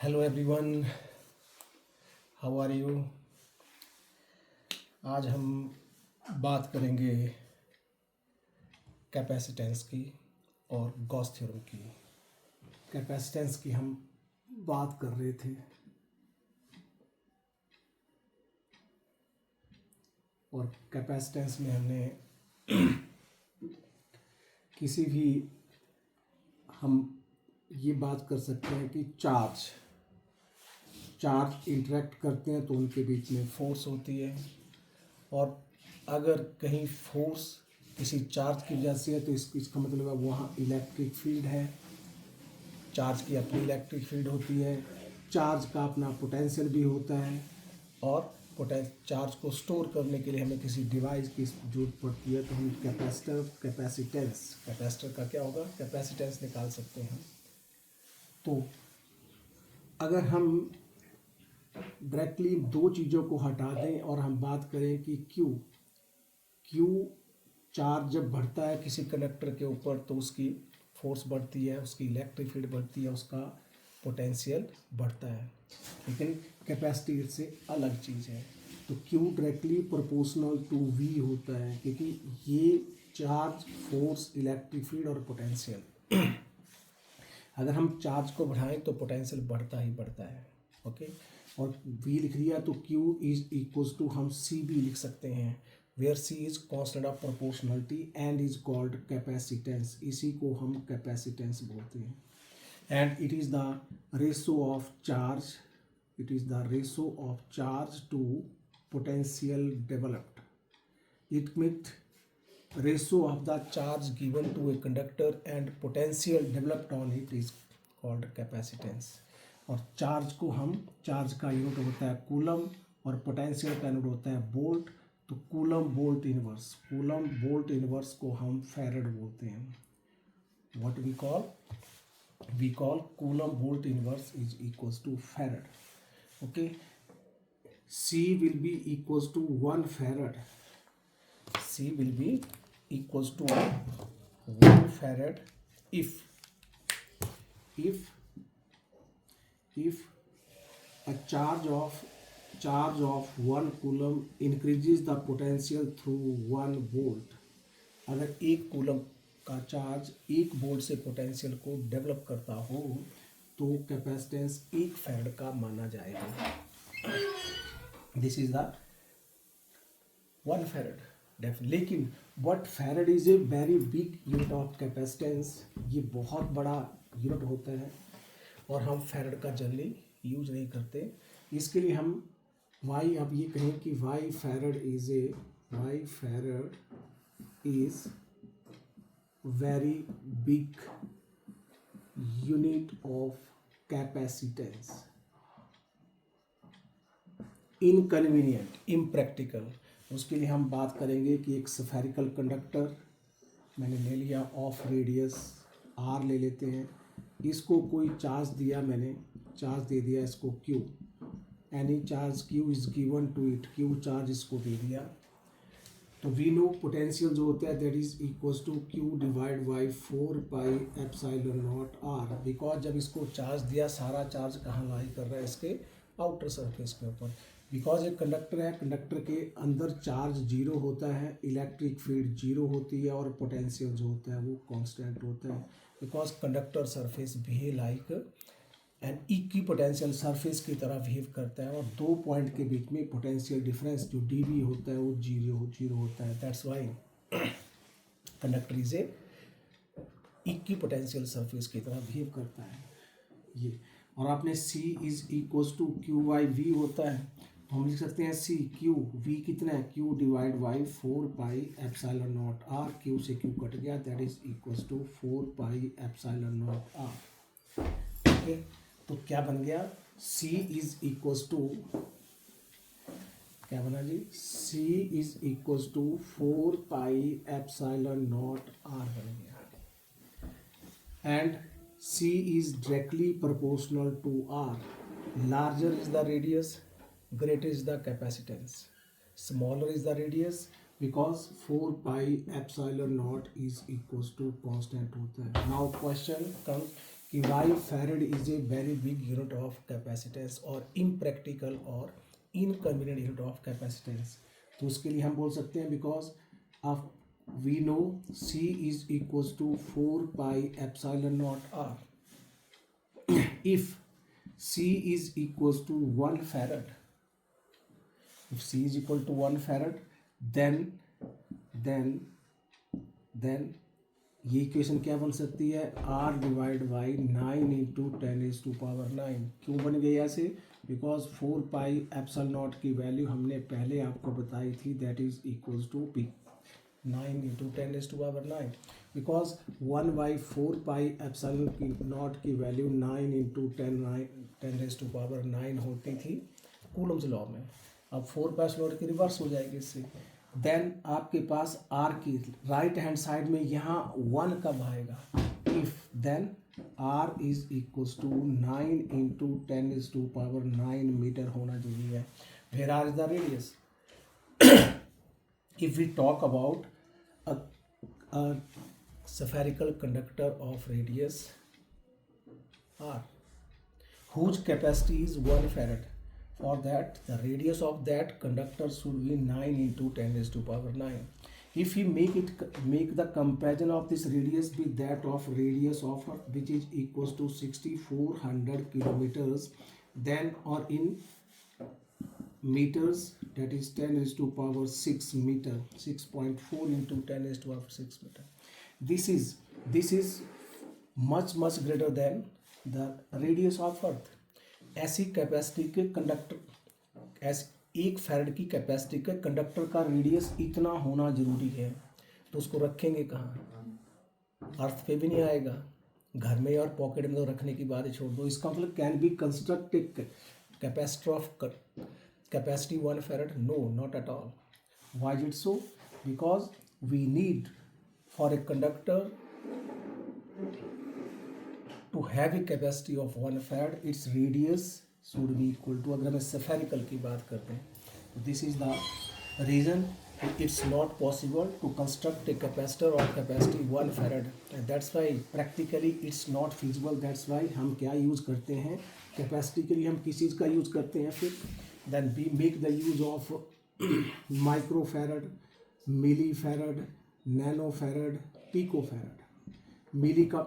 Hello everyone, how are you. आज हम बात करेंगे कैपेसिटेंस की और गॉस थ्योरम की। कैपेसिटेंस की हम बात कर रहे थे और कैपेसिटेंस में हमने किसी भी हम ये बात कर सकते हैं कि चार्ज इंटरेक्ट करते हैं तो उनके बीच में फोर्स होती है, और अगर कहीं फोर्स किसी चार्ज की वजह से है तो इसका मतलब है वहाँ इलेक्ट्रिक फील्ड है। चार्ज की अपनी इलेक्ट्रिक फील्ड होती है, चार्ज का अपना पोटेंशियल भी होता है, और चार्ज को स्टोर करने के लिए हमें किसी डिवाइस की जरूरत पड़ती है। तो हम कैपेसिटर का क्या होगा, कैपेसिटेंस निकाल सकते हैं। तो अगर हम डायरेक्टली दो चीज़ों को हटा दें और हम बात करें कि क्यू चार्ज जब बढ़ता है किसी कंडक्टर के ऊपर तो उसकी फोर्स बढ़ती है, उसकी इलेक्ट्रिक फील्ड बढ़ती है, उसका पोटेंशियल बढ़ता है। लेकिन कैपेसिटी से अलग चीज़ है। तो Q directly proportional to V होता है, क्योंकि ये चार्ज, फोर्स, इलेक्ट्रिक फील्ड और पोटेंशियल, अगर हम चार्ज को बढ़ाएं तो पोटेंशियल बढ़ता ही बढ़ता है। ओके, और v लिख दिया तो q इज इक्वल्स टू हम c भी लिख सकते हैं, where c is constant of proportionality and is called capacitance. इसी को हम कैपेसिटेंस बोलते हैं। And it is the ratio of charge, it is the ratio of charge to potential developed. It means ratio of the charge given to a conductor and potential developed on it is called capacitance। और charge को हम, charge का unit होता है coulomb और potential का unit होता है वोल्ट। तो कूलम वोल्ट इनवर्स को हम फैरड बोलते हैं। What we call coulomb volt inverse is equals to farad. Okay, C will be equals to 1 farad। C will be equals to 1 farad if a charge of 1 coulomb increases the potential through 1 volt। अगर 1 coulomb का charge 1 volt से potential को develop करता हो तो capacitance 1 farad का माना जाएगा। This is the 1 farad definitely. लेकिन but farad is a very big unit of capacitance. ये बहुत बड़ा यूनिट होता है और हम फैरड का जनरली यूज नहीं करते। इसके लिए हम वाई, अब ये कहें कि why farad is very big unit of capacitance. Inconvenient, impractical, उसके लिए हम बात करेंगे कि एक स्फेरिकल कंडक्टर मैंने ले लिया ऑफ रेडियस r ले लेते हैं, इसको कोई चार्ज दिया, मैंने चार्ज दे दिया इसको q, any charge q is given to it, q charge इसको दे दिया। तो वी नो पोटेंशियल जो होता है that is equals to q divide by 4 pi epsilon naught r। Because जब इसको चार्ज दिया, सारा चार्ज कहाँ लाई कर रहा है, इसके आउटर सरफेस के ऊपर। बिकॉज एक कंडक्टर है, कंडक्टर के अंदर चार्ज जीरो होता है, इलेक्ट्रिक फील्ड जीरो होती है और पोटेंशियल जो होता है वो कांस्टेंट होता है। Because conductor surface behave like an equipotential surface की तरह बिहेव करता है, और 2 पॉइंट के बीच में पोटेंशियल डिफरेंस जो dV होता है वो जीरो होता है। That's why conductor is a equipotential surface की तरह बिहेव करता है ये। और आपने C is equals to Q by V होता है, तो हम लिख सकते हैं C क्यू, V कितना है, Q divide by 4 pi epsilon naught R। Q से Q कट गया, that is equals to 4 pi epsilon naught R। Okay, तो क्या बन गया, C इज इक्वल्स टू, क्या बना जी, C is equals to 4 pi epsilon naught R बन गया। And C is directly proportional to R. Larger is the radius, greater is the capacitance. Smaller is the radius because 4 pi epsilon naught is equals to constant होता है। Now question comes कि why farad is a very big unit of capacitance और impractical और inconvenient unit of capacitance. तो उसके लिए हम बोल सकते हैं because of we know C is equals to 4 pi epsilon naught R. If C is equals to 1 farad, if C is equal to 1 farad, then ये इक्वेशन क्या बन सकती है, R डिवाइड बाई 9 इंटू 10⁻⁹। क्यों बन गई ऐसे? बिकॉज 4 पाई एप्सिलॉन नॉट की वैल्यू हमने पहले आपको बताई थी, that is equals to P 9 into 10⁻⁹। Because 1/4 pi epsilon naught की वैल्यू 9 इंटू 10⁻⁹ होती थी कूलम्स लॉ में। अब 4 पाई नॉट की रिवर्स हो जाएगी इससे। देन आपके पास R की राइट हैंड साइड में यहाँ 1 कब आएगा? If then R is equals to 9 into 10⁻⁹ metre होना जरूरी है। Where R is the radius? If we talk about a spherical conductor of radius R, whose capacity is 1 farad, for that the radius of that conductor should be 9 into 10⁻⁹. If we make the comparison of this radius with that of radius of Earth, which is equals to 6400 kilometers, then or in meters, that is 10⁻⁶ meter, 6.4 into 10⁻⁶ meter. This is much greater than the radius of Earth. ऐसी capacity के conductor, एक farad की capacity के conductor का radius इतना होना जरूरी है, तो उसको रखेंगे कहाँ? अर्थ पे भी नहीं आएगा, घर में और पॉकेट में तो रखने की बात ही छोड़ दो। इसका मतलब can be construct capacitor of capacity 1 farad? No, not at all. Why is it so? Because we need for a conductor to have a capacity of 1 farad, its radius should be equal to, अगर हम spherical की बात करते हैं, तो this is the reason it's not possible to construct a capacitor of capacity 1 farad, and that's why practically it's not feasible. That's why हम क्या use करते हैं कैपेसिटी के लिए? हम किस चीज़ का यूज़ करते हैं फिर? Then we make the use of microfarad, millifarad, nanofarad, picofarad. मिली का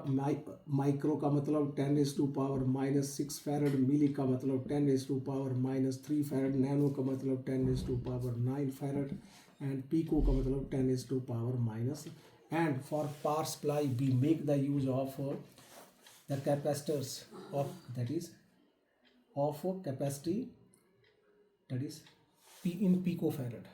माइक्रो का मतलब 10⁻⁻6 फैरड, मिली का मतलब 10⁻⁻3 फैरड, नैनो का मतलब 10⁻⁹ फैरड, एंड पीको का मतलब 10⁻⁻। And for power supply we make the use of the capacitors of that is of capacity that is in pico farad,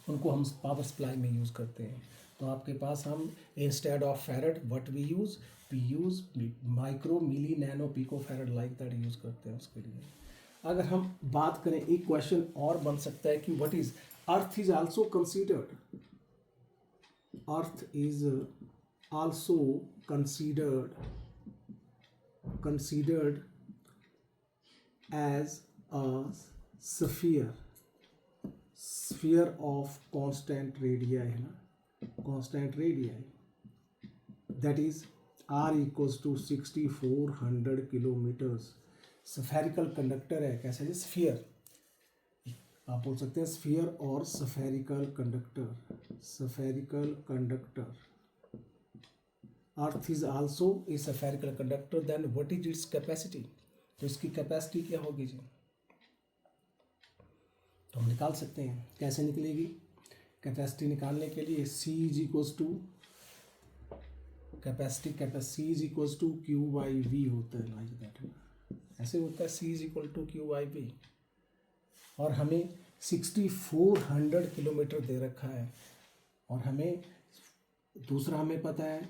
उनको हम पावर सप्लाई में यूज़ करते हैं। तो आपके पास हम instead of farad what we use micro, milli, nano, pico farad like that use करते हैं उसके लिए। अगर हम बात करें, एक क्वेश्चन और बन सकता है कि what is earth is also considered as a sphere of constant radii है ना, constant radii, that is R equals to 6400 kilometres. Spherical conductor है, कैसा है? स्फीयर, आप बोल सकते हैं स्फीयर और spherical conductor. Earth is also a spherical conductor, then what is its capacity? तो इसकी कैपेसिटी क्या होगी जी? तो हम निकाल सकते हैं। कैसे निकलेगी कैपेसिटी? निकालने के लिए C is equals to C is equals to Q/V होता है, लाइक दैट है, ऐसे होता है, C is equal to Q/V। और हमें 6400 किलोमीटर दे रखा है, और हमें दूसरा हमें पता है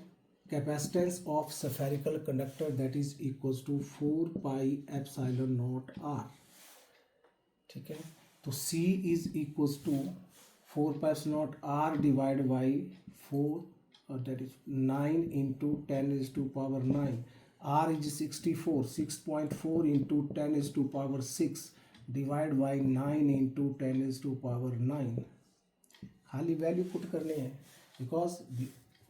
capacitance of spherical conductor that is equals to 4 pi epsilon naught R। ठीक है, तो C is equals to 4 pi epsilon naught R divide by 4, that is 9 into 10⁻⁹। R is 64, 6.4 into 10⁻⁶ divide by 9 into 10⁻⁹। खाली value put करनी है, because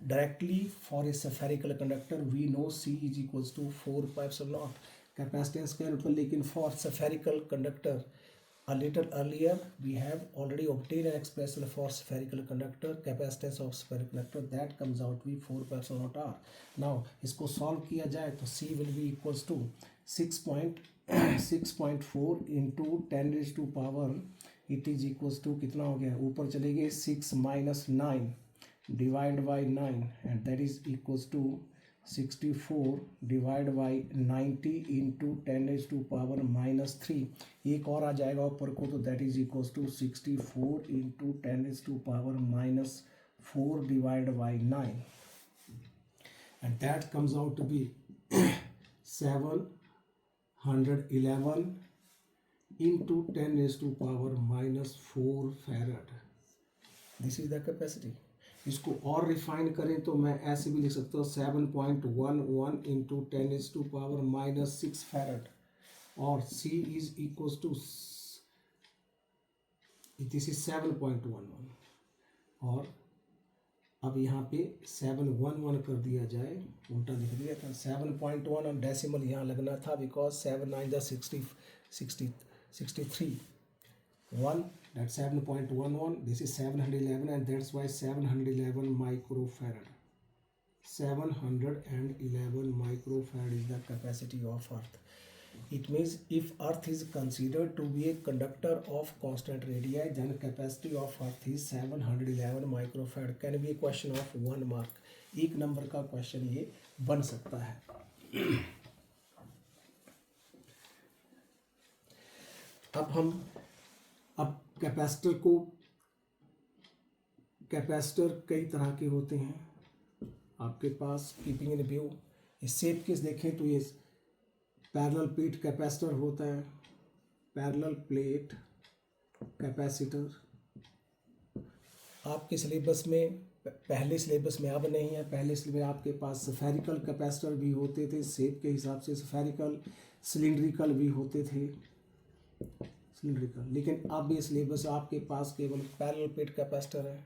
directly for a spherical conductor we know C is equals to 4 pi epsilon naught capacitance का मतलब, लेकिन for spherical conductor a little earlier we have already obtained an expression for spherical conductor capacitance of spherical conductor that comes out to be 4 pi epsilon naught r. Now इसको solve किया जाए तो C will be equals to 6.4 into 10 raised to power it is equals to कितना हो गया, ऊपर चलेंगे 6 minus 9 divide by 9 and that is equals to 64 divide by 90 into 10 raised to power minus 3. एक और आ जाएगा ऊपर को तो that is equals to 64 into 10 raised to power minus 4 divided by 9 and that comes out to be 711 into 10 raised to power minus 4 farad. This is the capacity. इसको और refine करें तो मैं ऐसे भी लिख सकता हूँ 7.11 into 10 raised to power minus 6 farad और C is equals to this is 7.11 और अब यहाँ पे 711 कर दिया जाए, उल्टा लिख दिया था 7.1 और डेसिमल यहाँ लगना था because 7 9 63 1 that's 7.11 this is 711 and that's why 711 microfarad 711 microfarad is the capacity of earth. It means if earth is considered to be a conductor of constant radii then capacity of earth is 711 microfarad. Can be a question of 1 mark. एक number का question ये बन सकता है. अब capacitor कई तरह के होते हैं आपके पास. कीपिंग इन व्यू इस शेप के देखें तो ये पैरेलल प्लेट कैपेसिटर होता है, पैरेलल प्लेट कैपेसिटर. आपके सिलेबस में पहले सिलेबस में अब नहीं है, पहले सिलेबस में आपके पास स्फेरिकल कैपेसिटर भी होते थे शेप के हिसाब से, स्फेरिकल सिलिंड्रिकल भी होते थे सिलिंड्रिकल, लेकिन अब ये सिलेबस आपके पास केवल पैरेलल प्लेट कैपेसिटर है.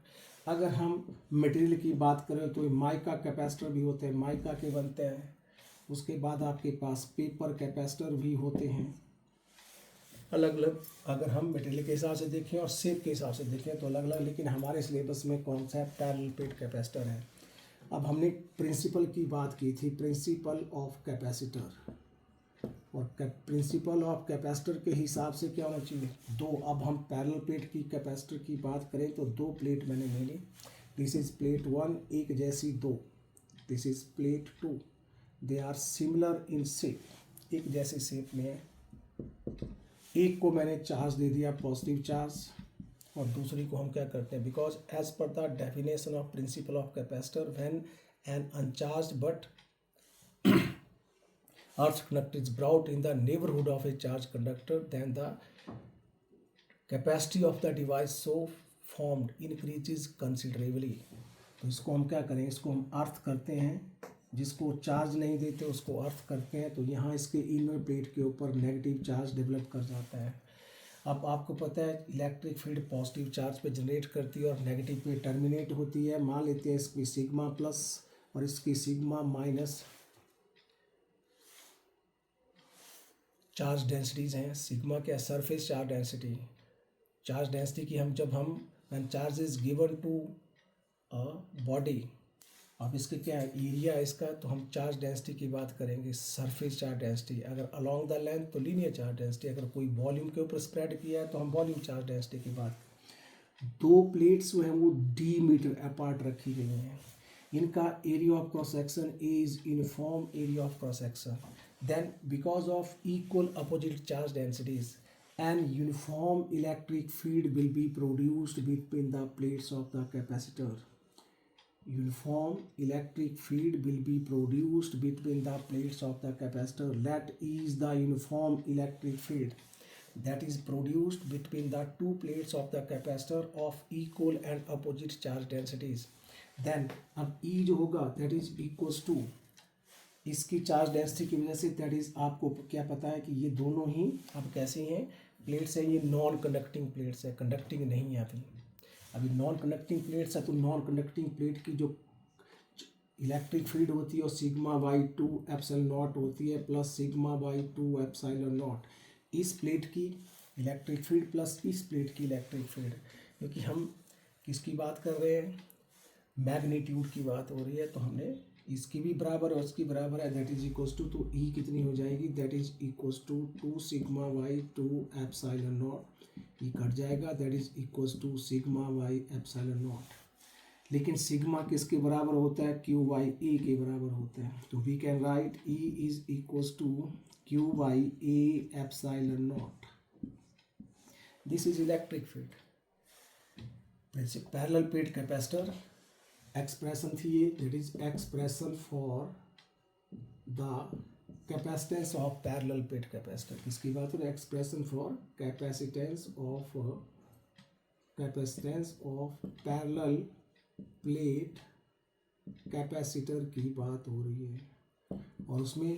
अगर हम मटेरियल की बात करें तो माइका कैपेसिटर भी होते हैं, माइका के बनते हैं. उसके बाद आपके पास पेपर कैपेसिटर भी होते हैं अलग अलग. अगर हम मटेरियल के हिसाब से देखें और शेप के हिसाब से देखें तो अलग अलग, लेकिन हमारे सिलेबस में कॉन्सेप्ट पैरेलल प्लेट कैपेसिटर है. अब हमने प्रिंसिपल की बात की थी, प्रिंसिपल ऑफ कैपेसिटर, और प्रिंसिपल ऑफ कैपेसिटर के हिसाब से क्या होना चाहिए, 2. अब हम पैरेलल प्लेट की कैपेसिटर की बात करें तो 2 प्लेट मैंने ले ली. दिस इज प्लेट 1 एक जैसी 2, this is plate 2, they are similar in shape, एक जैसे शेप में है. एक को मैंने चार्ज दे दिया पॉजिटिव चार्ज और दूसरी को हम क्या करते हैं, because as per the definition of principle of capacitor when an uncharged but earth conductor is brought in the neighborhood of a charged conductor then the capacity of the device so formed increases considerably. तो इसको हम क्या करें, इसको हम अर्थ करते हैं, जिसको चार्ज नहीं देते उसको अर्थ करते हैं. तो यहाँ इसके इनर प्लेट के ऊपर नेगेटिव चार्ज डेवलप कर जाता है. अब आपको पता है इलेक्ट्रिक फील्ड पॉजिटिव चार्ज पे जनरेट करती है और नेगेटिव पे टर्मिनेट होती है. मान लेते हैं इसकी सिग्मा प्लस और इसकी सिग्मा माइनस चार्ज डेंसिटीज़ हैं. सिग्मा क्या, सरफेस चार्ज डेंसिटी की हम जब हम when charge is given to a body, अब इसके क्या है एरिया इसका, तो हम चार्ज डेंसिटी की बात करेंगे सरफेस चार्ज डेंसिटी. अगर अलोंग द लेंथ तो लीनियर चार्ज डेंसिटी, अगर कोई वॉल्यूम के ऊपर स्प्रेड किया है तो हम वॉल्यूम चार्ज डेंसिटी की बात. 2 प्लेट्स जो हैं वो d मीटर अपार्ट रखी गई हैं. इनका area of cross section is uniform area of cross section. Then because of equal opposite charge densities an uniform electric field will be produced between the plates of the capacitor. Uniform electric field will be produced between the plates of the capacitor. That is the uniform electric field that is produced between the 2 plates of the capacitor of equal and opposite charge densities. Then अब E जो होगा that is equals to इसकी charge density की वजह से, that is आपको क्या पता है कि ये दोनों ही अब कैसे हैं प्लेट्स हैं, ये नॉन कंडक्टिंग प्लेट्स है, कंडक्टिंग नहीं है. अभी नॉन कंडक्टिंग प्लेट्स है तो नॉन कंडक्टिंग प्लेट की जो इलेक्ट्रिक फील्ड होती है और सिग्मा बाई 2 एप्सिलॉन नॉट होती है plus sigma by 2 epsilon not. इस प्लेट की इलेक्ट्रिक फील्ड प्लस इस प्लेट की इलेक्ट्रिक फील्ड, क्योंकि हम किसकी बात कर रहे हैं, मैग्नीट्यूड की बात हो रही है, तो हमने इसकी भी बराबर और उसकी बराबर है, दैट इज इक्वल्स टू, तो ई कितनी हो जाएगी, that is equals to 2 sigma by 2 epsilon not, E cut जाएगा, that is equals to sigma by epsilon not. लेकिन सिग्मा किसके बराबर होता है, क्यू बाई ए के बराबर होता है, तो we can write E is equals to Q by A epsilon naught. This is electric field. Parallel plate capacitor expression थी ये, that is expression for the capacitance of parallel plate capacitor. किसकी बात हो रही है, expression for capacitance of parallel plate capacitor की बात हो रही है। और उसमें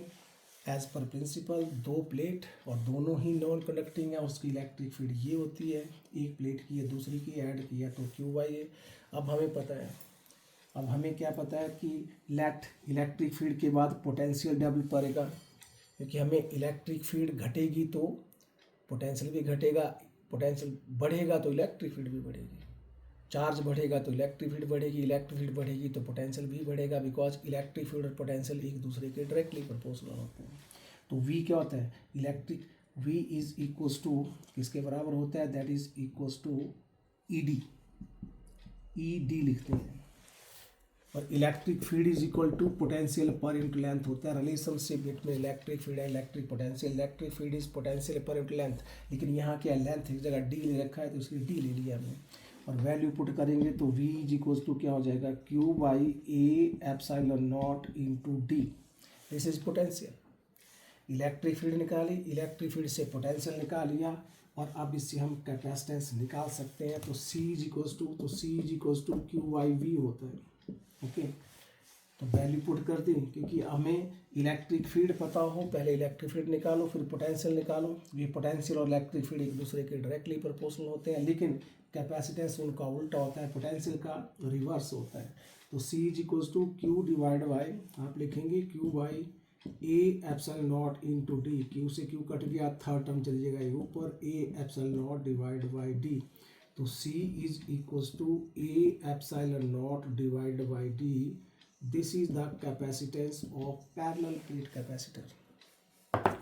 एज पर प्रिंसिपल दो प्लेट और दोनों ही नॉन कंडक्टिंग है, उसकी इलेक्ट्रिक फील्ड ये होती है, एक प्लेट की है दूसरी की ऐड किया तो क्यू बाई ए। अब हमें पता है, अब हमें क्या पता है कि इलेक्ट्रिक फील्ड के बाद पोटेंशियल डबल पड़ेगा, क्योंकि हमें इलेक्ट्रिक फील्ड घटेगी तो पोटेंशियल भी घटेगा, पोटेंशियल बढ़ेगा तो इलेक्ट्रिक फील्ड भी बढ़ेगी, चार्ज बढ़ेगा तो इलेक्ट्रिक फील्ड बढ़ेगी, इलेक्ट्रिक फील्ड बढ़ेगी तो पोटेंशियल भी बढ़ेगा, बिकॉज इलेक्ट्रिक फील्ड और पोटेंशियल एक दूसरे के डायरेक्टली प्रोपोर्शनल होते हैं। तो वी क्या होता है, electric V is equals to किसके बराबर होता है, that is equals to E D लिखते हैं, और electric field is equal to potential पर इंटू लेंथ होता है। Relationship between electric field and electric potential, electric field is potential पर इंटू लेंथ, लेकिन यहाँ क्या लेंथ एक जगह डी ले रखा है तो उसकी डी ले लिया हमने, और वैल्यू पुट करेंगे तो v इज इक्वल्स टू क्या हो जाएगा, q by A epsilon not into D. This is potential. Electric field निकाली, इलेक्ट्रिक फील्ड से पोटेंशियल निकाल लिया, और अब इससे हम कैपेसिटेंस निकाल सकते हैं, तो c is equals to Q by V होता है। ओके, तो वैल्यू पुट कर दी, क्योंकि हमें इलेक्ट्रिक फील्ड पता हो, पहले इलेक्ट्रिक फील्ड निकालो फिर पोटेंशियल निकालो। ये पोटेंशियल और इलेक्ट्रिक फील्ड एक दूसरे के डायरेक्टली प्रोपोर्शनल होते हैं, लेकिन कैपेसिटेंस उनका उल्टा होता है, पोटेंशियल का रिवर्स होता है। तो C is equals to q divide by, आप लिखेंगे q by A epsilon not into d, q से क्यू कट गया, थर्ड टर्म चल जाएगा ऊपर, A epsilon not divide by d. तो C is equals to A epsilon not divide by d. This is the capacitance of parallel plate capacitor.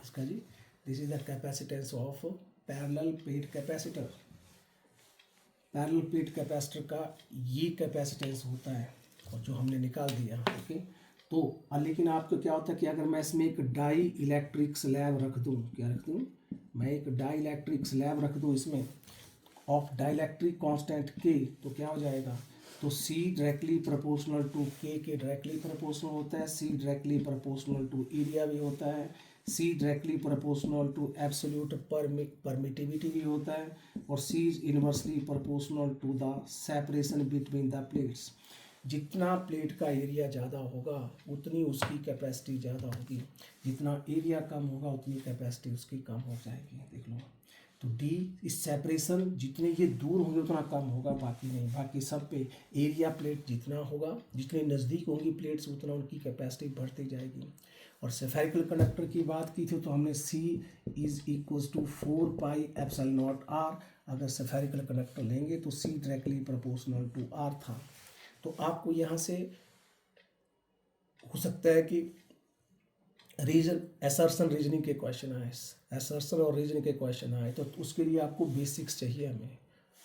इसका जी, this is the capacitance of parallel plate capacitor. Parallel plate capacitor का ये capacitance होता है, और जो हमने निकाल दिया। ओके, तो लेकिन आपको क्या होता है कि अगर मैं इसमें एक डाई इलेक्ट्रिक स्लैब रख दूँ, क्या रख दूँ, मैं एक डाई इलेक्ट्रिक स्लैब रख दूँ इसमें ऑफ डाइलेक्ट्रिक कांस्टेंट के, तो क्या हो जाएगा, तो C directly proportional to K के डायरेक्टली प्रोपोर्शनल होता है, C directly proportional to area भी होता है, C directly proportional to absolute permittivity भी होता है, और C is inversely proportional to the separation between the plates. जितना प्लेट का एरिया ज़्यादा होगा उतनी उसकी कैपेसिटी ज़्यादा होगी, जितना एरिया कम होगा उतनी कैपेसिटी उसकी कम हो जाएगी। देख लो, तो D इस सेपरेशन, जितने ये दूर होंगे उतना कम होगा, बाकी नहीं, बाकी सब पे एरिया प्लेट जितना होगा, जितने नज़दीक होंगी प्लेट्स उतना उनकी कैपेसिटी बढ़ती जाएगी। और स्फेरिकल कंडक्टर की बात की थी तो हमने C is equals to 4 pi epsilon naught R, अगर स्फेरिकल कंडक्टर लेंगे तो C directly proportional to R था। तो आपको यहाँ से हो सकता है कि असर्शन रीजनिंग के क्वेश्चन आए, असर्शन और रीजनिंग के क्वेश्चन आए, तो उसके लिए आपको बेसिक्स चाहिए हमें।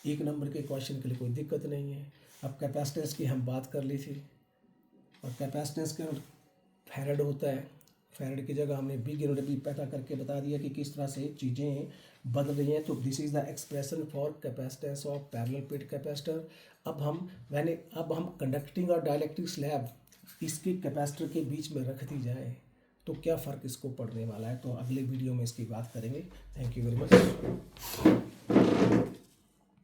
एक नंबर के क्वेश्चन के लिए कोई दिक्कत नहीं है। अब कैपेसिटेंस की हम बात कर ली थी, और कैपेसिटेंस का फैराड होता है, फैराड की जगह हमने बिग यूनिट भी पता करके बता दिया कि किस तरह से चीज़ें बदल रही हैं। तो this is the expression for capacitance of parallel plate capacitor. अब हम कंडक्टिंग और डाइलेक्ट्रिक स्लैब इसके कैपेसिटर के बीच में रख दी जाए तो क्या फ़र्क इसको पड़ने वाला है, तो अगले वीडियो में इसकी बात करेंगे। Thank you very much.